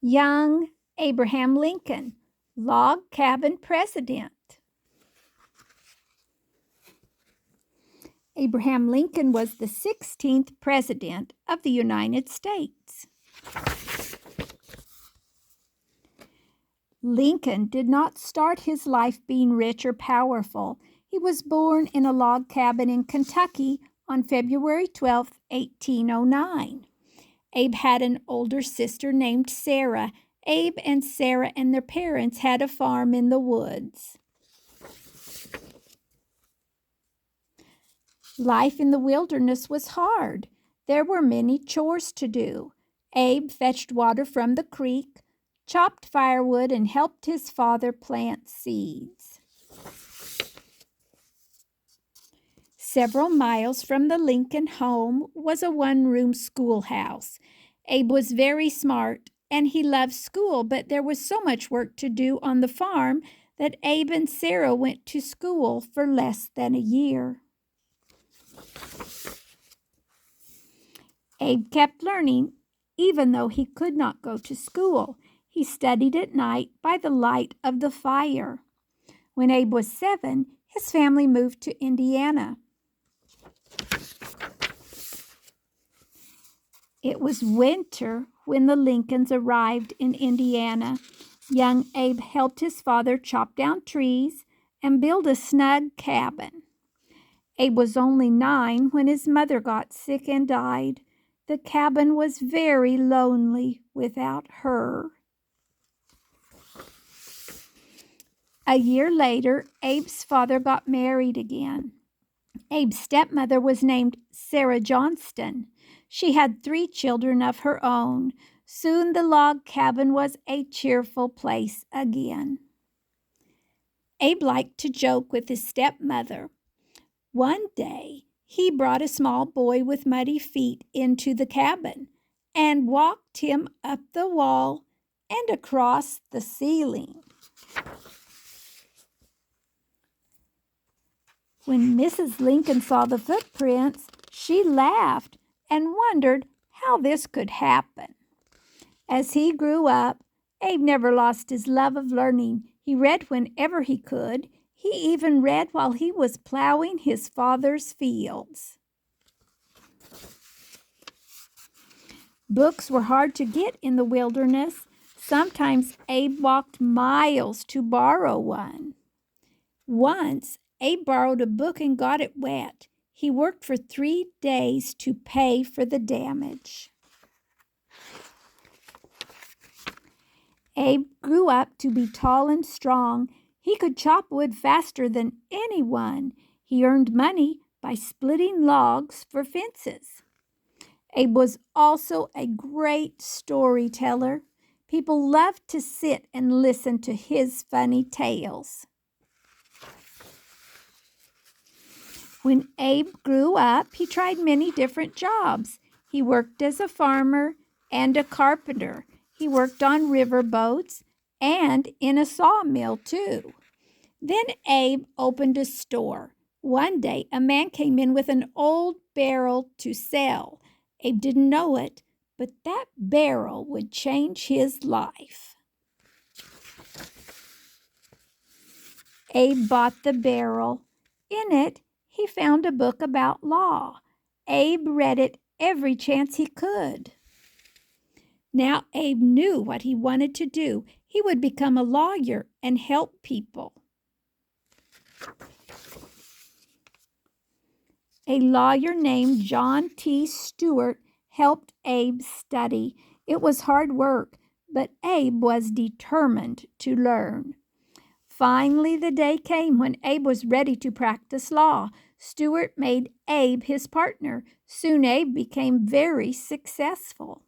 Young Abraham Lincoln, log cabin president. Abraham Lincoln was the 16th president of the United States. Lincoln did not start his life being rich or powerful. He was born in a log cabin in Kentucky on February 12, 1809. Abe had an older sister named Sarah. Abe and Sarah and their parents had a farm in the woods. Life in the wilderness was hard. There were many chores to do. Abe fetched water from the creek, chopped firewood, and helped his father plant seeds. Several miles from the Lincoln home was a one-room schoolhouse. Abe was very smart, and he loved school, but there was so much work to do on the farm that Abe and Sarah went to school for less than a year. Abe kept learning, even though he could not go to school. He studied at night by the light of the fire. When Abe was 7, his family moved to Indiana. It was winter when the Lincolns arrived in Indiana. Young Abe helped his father chop down trees and build a snug cabin. Abe was only 9 when his mother got sick and died. The cabin was very lonely without her. A year later, Abe's father got married again. Abe's stepmother was named Sarah Johnston. She had 3 children of her own. Soon the log cabin was a cheerful place again. Abe liked to joke with his stepmother. One day, he brought a small boy with muddy feet into the cabin and walked him up the wall and across the ceiling. When Mrs. Lincoln saw the footprints, she laughed and wondered how this could happen. As he grew up, Abe never lost his love of learning. He read whenever he could. He even read while he was plowing his father's fields. Books were hard to get in the wilderness. Sometimes Abe walked miles to borrow one. Once, Abe borrowed a book and got it wet. He worked for 3 days to pay for the damage. Abe grew up to be tall and strong. He could chop wood faster than anyone. He earned money by splitting logs for fences. Abe was also a great storyteller. People loved to sit and listen to his funny tales. When Abe grew up, he tried many different jobs. He worked as a farmer and a carpenter. He worked on river boats and in a sawmill too. Then Abe opened a store. One day, a man came in with an old barrel to sell. Abe didn't know it, but that barrel would change his life. Abe bought the barrel. In it, he found a book about law. Abe read it every chance he could. Now Abe knew what he wanted to do. He would become a lawyer and help people. A lawyer named John T. Stewart helped Abe study. It was hard work, but Abe was determined to learn. Finally, the day came when Abe was ready to practice law. Stewart made Abe his partner. Soon Abe became very successful.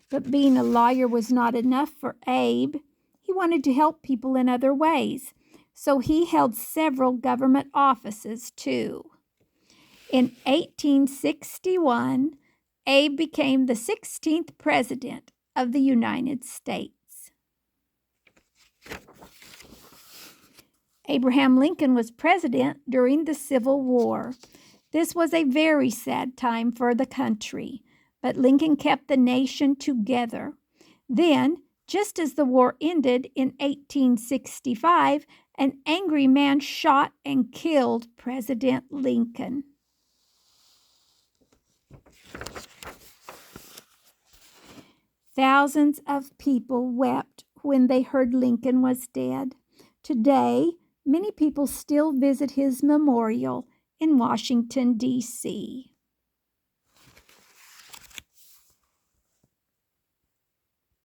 But being a lawyer was not enough for Abe. He wanted to help people in other ways, so he held several government offices too. In 1861, Abe became the 16th president of the United States. Abraham Lincoln was president during the Civil War. This was a very sad time for the country. but Lincoln kept the nation together. Then, just as the war ended in 1865, an angry man shot and killed President Lincoln. Thousands of people wept when they heard Lincoln was dead. Today, many people still visit his memorial in Washington, D.C.